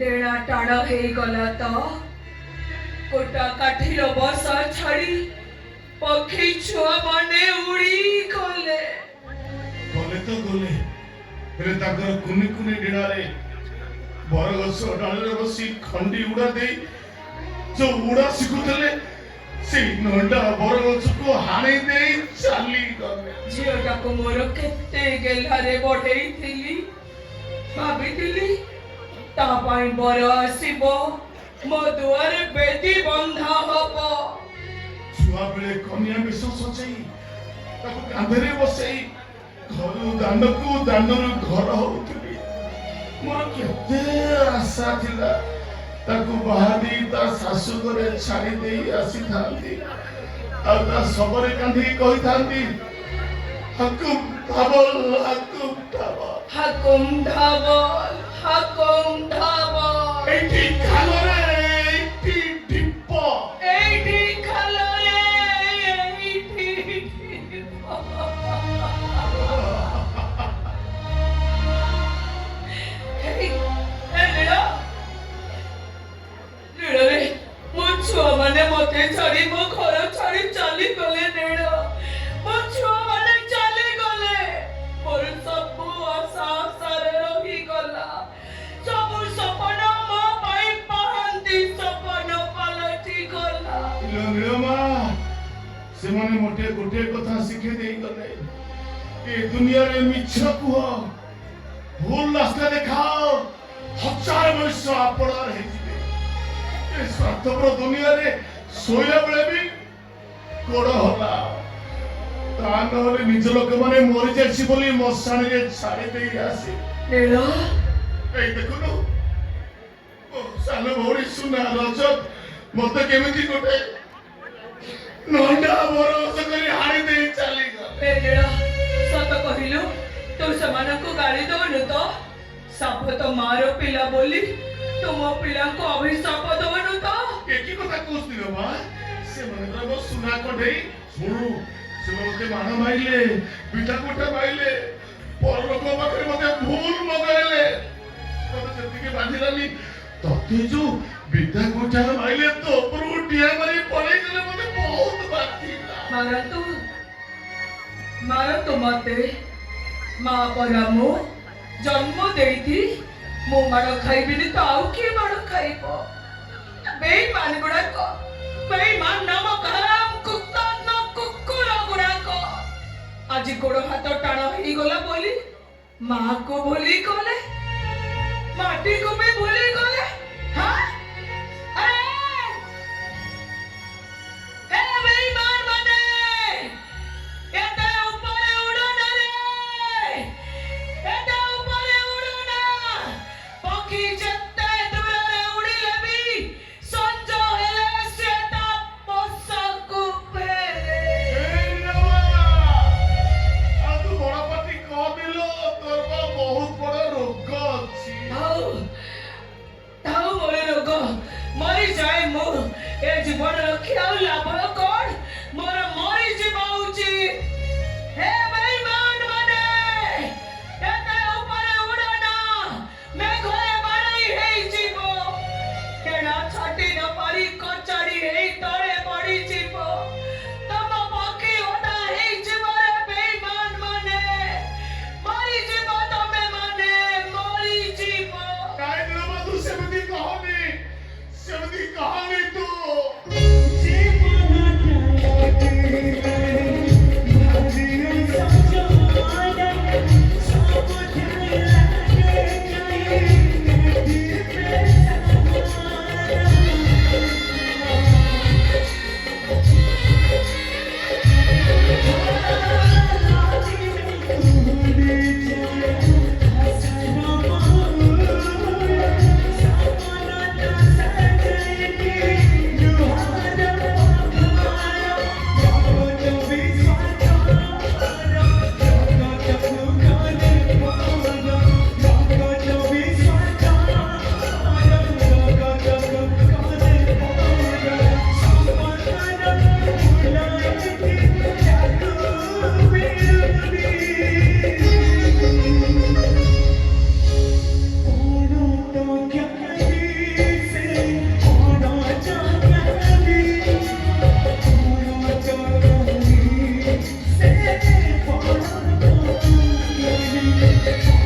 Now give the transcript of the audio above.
डेणा टाण हे गला तो गोटा काठीर बसा छाड़ी पक्षी छुआ माने उड़ी गले गले तो गले हेले ताकर कुनी कुनी डेणारे बरगछ डाଳରେ बसी खंडी उड़ा दे जो उड़ा शिखुଥିଲେ से नंडा बरगछ को हाणी दे चली गले झीटा को मोर केते गेलारे बढ़ई थिली भाभी थिली ता पाई बर आसीबो मो दुआर बेदी बंधा हबो छुआ बेले कन्या बेश सजाई ताको कांधरे बसई घर दांडरू घर होउतली मोर केते आशा थिला ताको बाहादी ता सासु घरे छाड़ी दे आसी थांती आ ता सबरे कांधी कहि थांती हकुम धाबल हकुम धाबल एठी खालरे एठी डिप्पो एठी खालरे एठी डिप्पो रे मो छुआ माने मते छाड़ी मो घर छाड़ी चली गले नेड़ मो छुआ माने चली गले मोर सब आशा आशारे रही गला सब सपन मो पाई पाहंती सपन पलटी गला नीलमा से माने मोटे गोटे कथा शिखे देई गले ए दुनिया रे मिछ कुह भूल रास्ता देखाओ हजार वर्ष आपणार हे ए स्वार्थपर दुनिया रे सोया बेले भी कोड़ होला ता नहले निज लोक माने मरि जायछि बोली मशाणी रे छाड़ी देई आसी नीला ए देखुनु ओ सालो भौरी सुना रजत मते केमिति गोटे नंडा बरस करी हाड़ी देई चली गले ए नीला सत कहिलु तू समानको गाली दबनु तो साप तो मारो पिला बोली तुम पिला को अभिशाप दबनु तो एकी कथा कोस दिलो मा से मनरा बस सुना कढई सुनु से मते मान माइले पिता कोठा माइले पर लोक पाखरे मते भूल मगाइले मते जति के बांधिलानी तते जो विद्या कोठा माइले तो प्रूटिया मारी पड़े गले मते बहुत बातिला मारा तो मते मां परामो जन्म देइथी मो माड़ खाइबिनी तो आउ के माड़ खाइबो बेईमान गुड़ाक बेईमान नामक हराम कुत्ता न कुकुर गुड़ाक आज गोड़ हाथ टाण ही गला बोली मां को भूली गले माटी को भी भूली गले हां बेईमान बने एते ऊपर उड़ो ना रे एते ऊपर उड़ो ना पक्षी जत्ते दूर उड़िले भी संज हेले सेटा पोषक फेरे ए नवा आ तू बड़पति को दिलो तोर बहुत बड़ रोग अछि in the